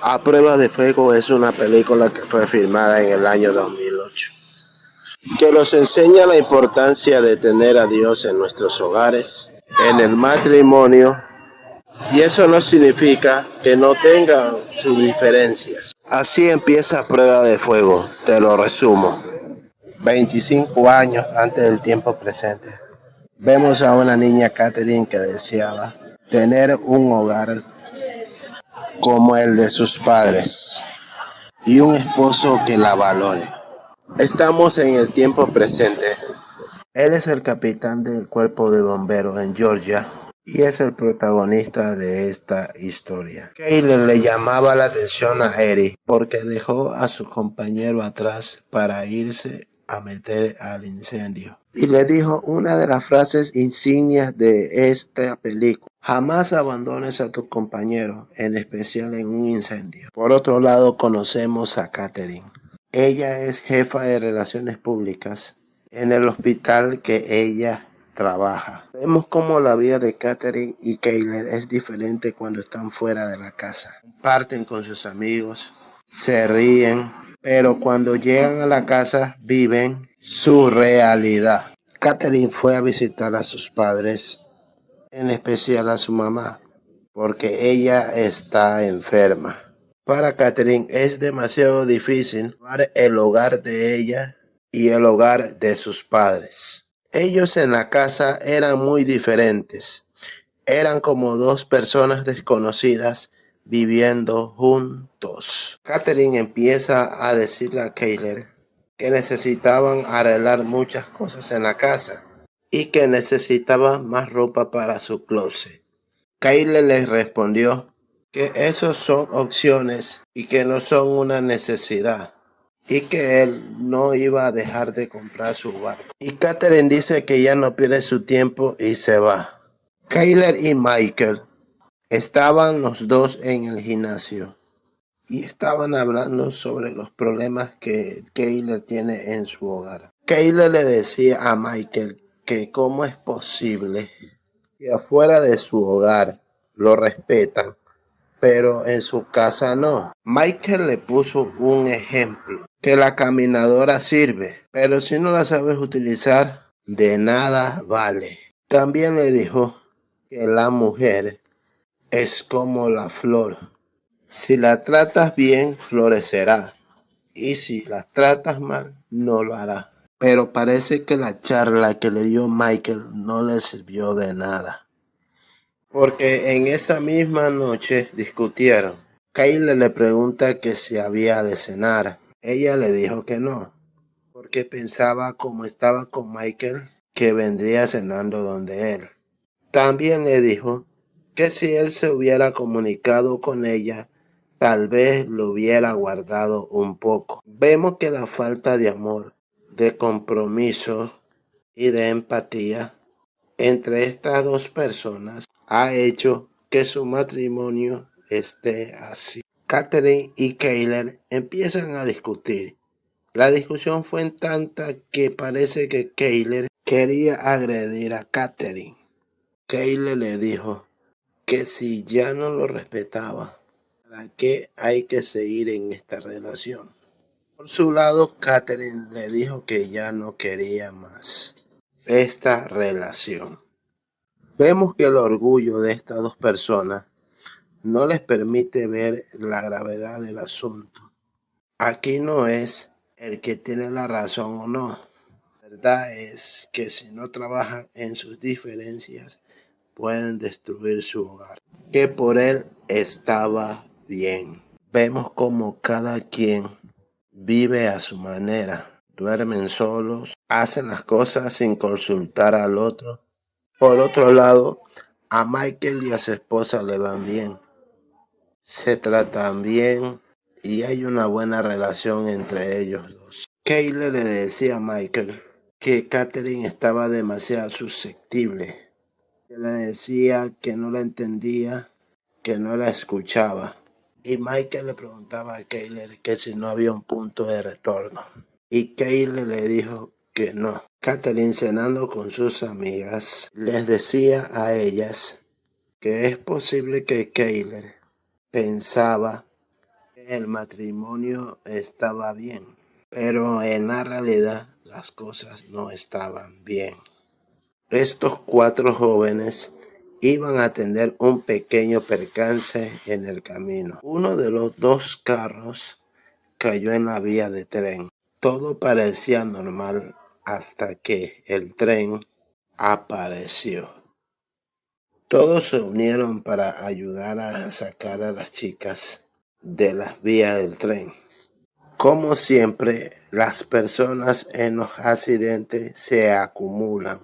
A Prueba de Fuego es una película que fue filmada en el año 2008, que nos enseña la importancia de tener a Dios en nuestros hogares, en el matrimonio, y eso no significa que no tengan sus diferencias. Así empieza Prueba de Fuego, te lo resumo. 25 años antes del tiempo presente. Vemos a una niña Catherine que deseaba tener un hogar como el de sus padres y un esposo que la valore. Estamos en el tiempo presente. Él es el capitán del cuerpo de bomberos en Georgia y es el protagonista de esta historia. Kayler le llamaba la atención a Eric porque dejó a su compañero atrás para irse a meter al incendio. Y le dijo una de las frases insignias de esta película: jamás abandones a tu compañero, en especial en un incendio. Por otro lado, conocemos a Catherine. Ella es jefa de relaciones públicas en el hospital que ella trabaja. Vemos cómo la vida de Catherine y Kayler es diferente cuando están fuera de la casa. Comparten con sus amigos, se ríen, pero cuando llegan a la casa viven su realidad. Catherine fue a visitar a sus padres, en especial a su mamá, porque ella está enferma. Para Catherine es demasiado difícil llevar el hogar de ella y el hogar de sus padres. Ellos en la casa eran muy diferentes. Eran como dos personas desconocidas viviendo juntos. Catherine empieza a decirle a Kayler que necesitaban arreglar muchas cosas en la casa y que necesitaban más ropa para su closet. Kayler les respondió que esos son opciones y que no son una necesidad, y que él no iba a dejar de comprar su barco. Y Catherine dice que ya no pierde su tiempo y se va. Kayler y Michael estaban los dos en el gimnasio y estaban hablando sobre los problemas que Kayler tiene en su hogar. Kayler le decía a Michael que cómo es posible que afuera de su hogar lo respetan, pero en su casa no. Michael le puso un ejemplo, que la caminadora sirve, pero si no la sabes utilizar, de nada vale. También le dijo que la mujer es como la flor. Si la tratas bien, florecerá, y si la tratas mal, no lo hará. Pero parece que la charla que le dio Michael no le sirvió de nada, porque en esa misma noche discutieron. Kayla le pregunta que si había de cenar. Ella le dijo que no, porque pensaba, como estaba con Michael, que vendría cenando donde él. También le dijo que si él se hubiera comunicado con ella, tal vez lo hubiera guardado un poco. Vemos que la falta de amor, de compromiso y de empatía entre estas dos personas ha hecho que su matrimonio esté así. Catherine y Kayler empiezan a discutir. La discusión fue en tanta que parece que Kayler quería agredir a Catherine. Kayler le dijo que si ya no lo respetaba, ¿para qué hay que seguir en esta relación? Por su lado, Catherine le dijo que ya no quería más esta relación. Vemos que el orgullo de estas dos personas no les permite ver la gravedad del asunto. Aquí no es el que tiene la razón o no. La verdad es que si no trabajan en sus diferencias, pueden destruir su hogar, que por él estaba bien. Vemos como cada quien vive a su manera. Duermen solos, hacen las cosas sin consultar al otro. Por otro lado, a Michael y a su esposa le van bien. Se tratan bien y hay una buena relación entre ellos dos. Kayla le decía a Michael que Catherine estaba demasiado susceptible. Que le decía que no la entendía, que no la escuchaba. Y Michael le preguntaba a Kayla que si no había un punto de retorno. Y Kayla le dijo que no. Catherine, cenando con sus amigas, les decía a ellas que es posible que Kayla pensaba el matrimonio estaba bien, pero en la realidad las cosas no estaban bien. Estos 4 jóvenes iban a tener un pequeño percance en el camino. Uno de los 2 carros cayó en la vía de tren. Todo parecía normal hasta que el tren apareció. Todos se unieron para ayudar a sacar a las chicas de las vías del tren. Como siempre, las personas en los accidentes se acumulan.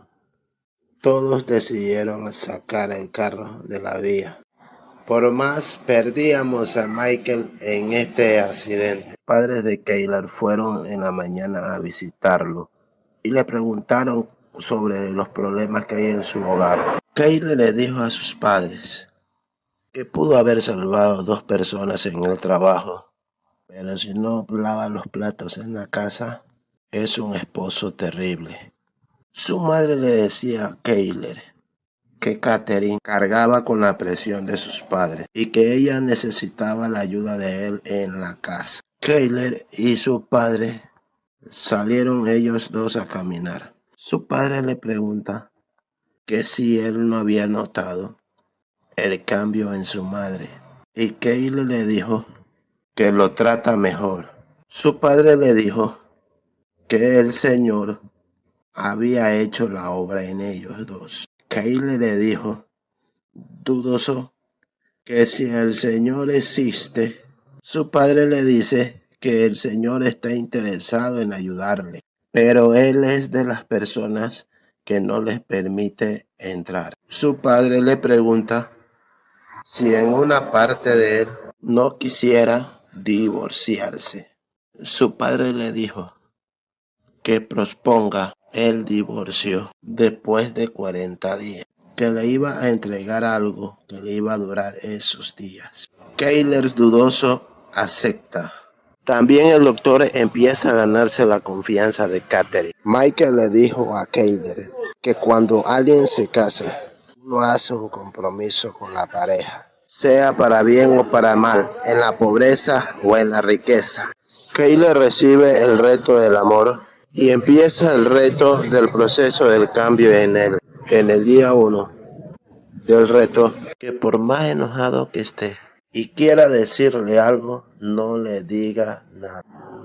Todos decidieron sacar el carro de la vía. Por más perdíamos a Michael en este accidente. Los padres de Kayler fueron en la mañana a visitarlo y le preguntaron sobre los problemas que hay en su hogar. Kayler le dijo a sus padres que pudo haber salvado 2 personas en el trabajo, pero si no lava los platos en la casa, es un esposo terrible. Su madre le decía a Kayler que Katherine cargaba con la presión de sus padres y que ella necesitaba la ayuda de él en la casa. Kayler y su padre salieron ellos 2 a caminar. Su padre le pregunta que si él no había notado el cambio en su madre, y Kayler le dijo que lo trata mejor. Su padre le dijo que el Señor había hecho la obra en ellos 2. Kayler le dijo, dudoso, que si el Señor existe, su padre le dice que el Señor está interesado en ayudarle, pero él es de las personas que no les permite entrar. Su padre le pregunta si en una parte de él no quisiera divorciarse. Su padre le dijo que posponga el divorcio después de 40 días, que le iba a entregar algo que le iba a durar esos días. Kayler dudoso acepta. También el doctor empieza a ganarse la confianza de Katherine. Michael le dijo a Kayler que cuando alguien se casa, uno hace un compromiso con la pareja, sea para bien o para mal, en la pobreza o en la riqueza. Kayler recibe el reto del amor y empieza el reto del proceso del cambio en él. En el día 1 del reto, que por más enojado que esté y quiera decirle algo, no le diga nada.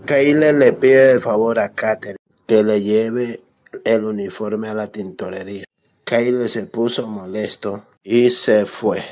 Kayler le pide de favor a Katherine que le lleve el uniforme a la tintorería. Kayler se puso molesto y se fue.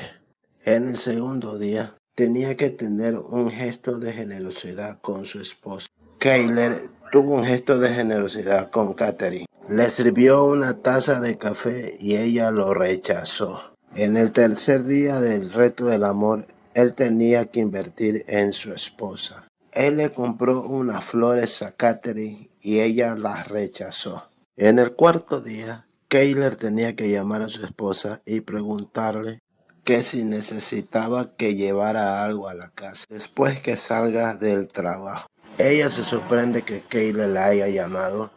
En el segundo día, tenía que tener un gesto de generosidad con su esposa. Kayler tuvo un gesto de generosidad con Katherine. Le sirvió una taza de café y ella lo rechazó. En el tercer día del reto del amor, él tenía que invertir en su esposa. Él le compró unas flores a Katherine y ella las rechazó. En el cuarto día, Kayler tenía que llamar a su esposa y preguntarle que si necesitaba que llevara algo a la casa después que salga del trabajo. Ella se sorprende que Kayler la haya llamado,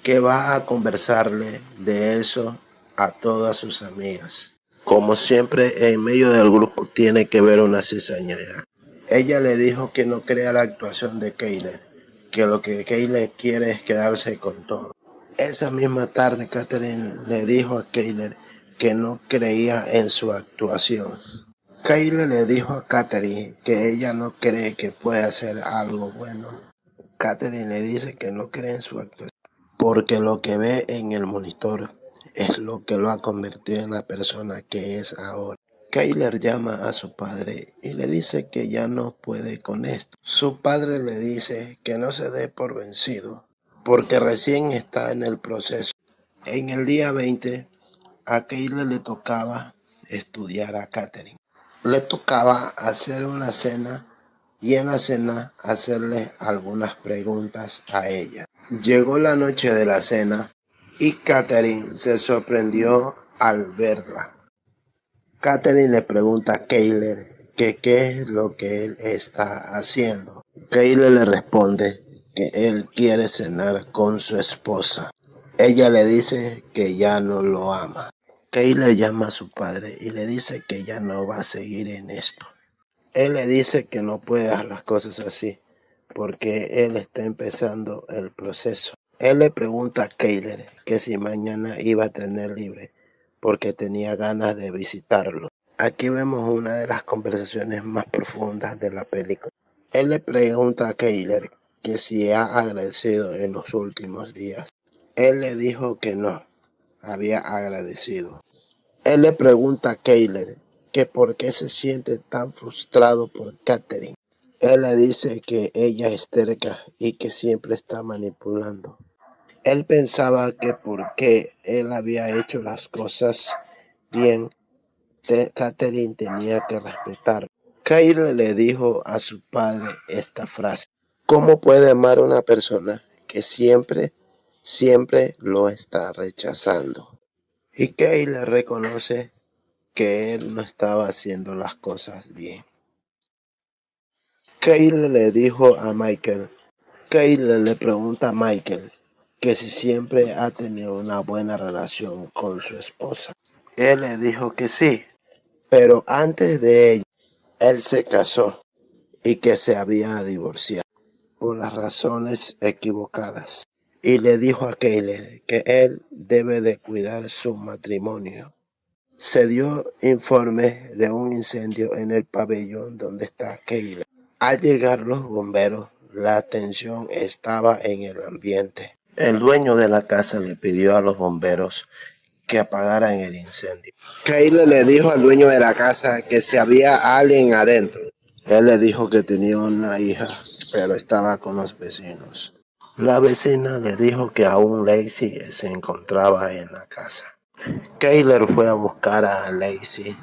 que va a conversarle de eso a todas sus amigas. Como siempre, en medio del grupo tiene que ver una cizañera. Ella le dijo que no crea la actuación de Kayler, que lo que Kayler quiere es quedarse con todo. Esa misma tarde, Katherine le dijo a Kayler que no creía en su actuación. Kayler le dijo a Katherine que ella no cree que pueda hacer algo bueno. Katherine le dice que no cree en su actuación porque lo que ve en el monitor es lo que lo ha convertido en la persona que es ahora. Kayler llama a su padre y le dice que ya no puede con esto. Su padre le dice que no se dé por vencido porque recién está en el proceso. En el día 20, a Kayler le tocaba estudiar a Katherine. Le tocaba hacer una cena y en la cena hacerle algunas preguntas a ella. Llegó la noche de la cena y Katherine se sorprendió al verla. Katherine le pregunta a Kayler que qué es lo que él está haciendo. Kayler le responde que él quiere cenar con su esposa. Ella le dice que ya no lo ama. Kayler llama a su padre y le dice que ya no va a seguir en esto, Él le dice que no puede dejar las cosas así, porque él está empezando el proceso. Él le pregunta a Kayler que si mañana iba a tener libre, porque tenía ganas de visitarlo. Aquí vemos una de las conversaciones más profundas de la película. Él le pregunta a Kayler que si ha agradecido en los últimos días. Él le dijo que no había agradecido. Él le pregunta a Kayler que por qué se siente tan frustrado por Katherine. Él le dice que ella es terca y que siempre está manipulando. Él pensaba que porque él había hecho las cosas bien, Katherine tenía que respetarlo. Kayler le dijo a su padre esta frase: ¿cómo puede amar a una persona que siempre lo está rechazando? Y Kayler reconoce que él no estaba haciendo las cosas bien. Kayler le dijo a Michael, Kayler le pregunta a Michael que si siempre ha tenido una buena relación con su esposa. Él le dijo que sí, pero antes de ello, él se casó y que se había divorciado por las razones equivocadas. Y le dijo a Kayler que él debe de cuidar su matrimonio. Se dio informe de un incendio en el pabellón donde está Kayler. Al llegar los bomberos, la tensión estaba en el ambiente. El dueño de la casa le pidió a los bomberos que apagaran el incendio. Kayler le dijo al dueño de la casa que si había alguien adentro. Él le dijo que tenía una hija, pero estaba con los vecinos. La vecina le dijo que aún Lacey se encontraba en la casa. Kayler fue a buscar a Lacey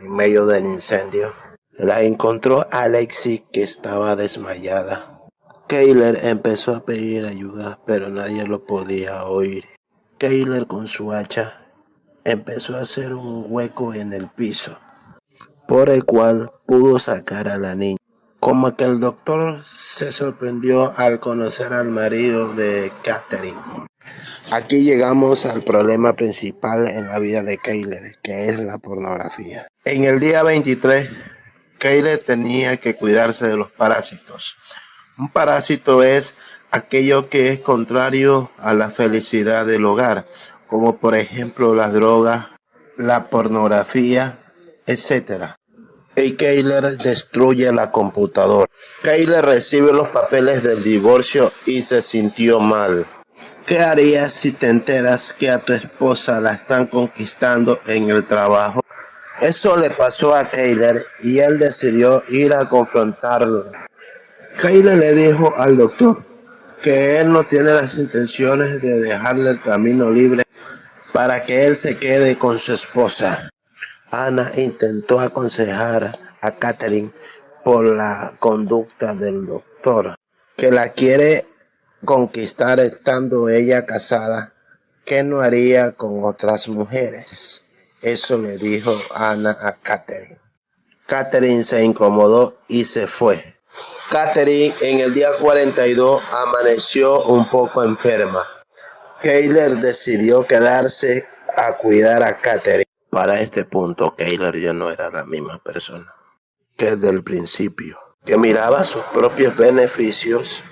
en medio del incendio. La encontró a Lacey que estaba desmayada. Kayler empezó a pedir ayuda, pero nadie lo podía oír. Kayler con su hacha empezó a hacer un hueco en el piso, por el cual pudo sacar a la niña. Como que el doctor se sorprendió al conocer al marido de Katherine. Aquí llegamos al problema principal en la vida de Kayler, que es la pornografía. En el día 23, Kayler tenía que cuidarse de los parásitos. Un parásito es aquello que es contrario a la felicidad del hogar, como por ejemplo la droga, la pornografía, etc. Y Kayler destruye la computadora. Kayler recibe los papeles del divorcio y se sintió mal. ¿Qué harías si te enteras que a tu esposa la están conquistando en el trabajo? Eso le pasó a Kayler y él decidió ir a confrontarlo. Kayler le dijo al doctor que él no tiene las intenciones de dejarle el camino libre para que él se quede con su esposa. Ana intentó aconsejar a Katherine por la conducta del doctor, que la quiere conquistar estando ella casada, ¿qué no haría con otras mujeres? Eso le dijo Ana a Katherine. Katherine se incomodó y se fue. Katherine en el día 42 amaneció un poco enferma. Kayler decidió quedarse a cuidar a Katherine. Para este punto, Kayler ya no era la misma persona que desde el principio, que miraba sus propios beneficios,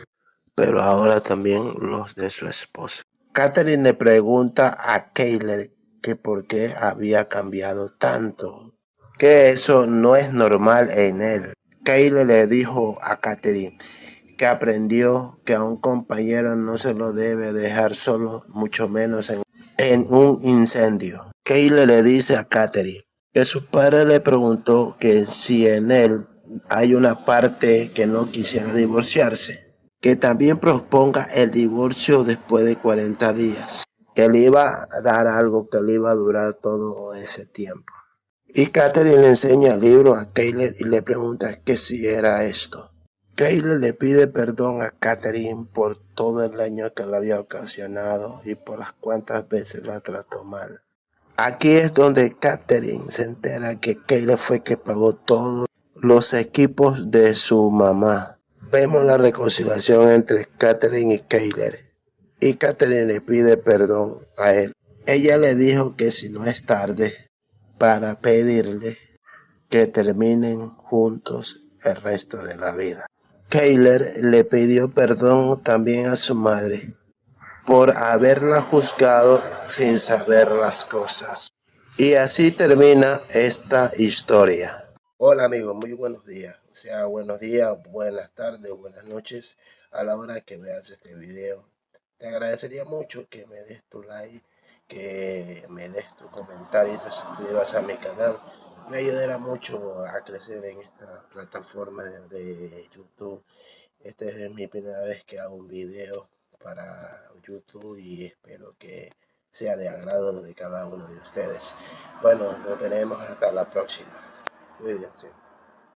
pero ahora también los de su esposa. Katherine le pregunta a Kayler que por qué había cambiado tanto, que eso no es normal en él. Kayler le dijo a Katherine que aprendió que a un compañero no se lo debe dejar solo, mucho menos en un incendio. Kayler le dice a Katherine que su padre le preguntó que si en él hay una parte que no quisiera divorciarse, que también proponga el divorcio después de 40 días, que le iba a dar algo que le iba a durar todo ese tiempo. Y Katherine le enseña el libro a Kayler y le pregunta que si era esto. Kayler le pide perdón a Katherine por todo el daño que le había ocasionado y por las cuantas veces la trató mal. Aquí es donde Katherine se entera que Kayler fue que pagó todos los equipos de su mamá. Vemos la reconciliación entre Katherine y Kayler, y Katherine le pide perdón a él. Ella le dijo que si no es tarde para pedirle que terminen juntos el resto de la vida. Keiler le pidió perdón también a su madre por haberla juzgado sin saber las cosas. Y así termina esta historia. Hola amigos, muy buenos días. O sea, buenos días, buenas tardes, buenas noches a la hora que veas este video. Te agradecería mucho que me des tu like, que me des tu comentario y te suscribas a mi canal. Me ayudará mucho a crecer en esta plataforma de YouTube. Esta es mi primera vez que hago un video para YouTube y espero que sea de agrado de cada uno de ustedes. Bueno, nos veremos hasta la próxima. Cuídense.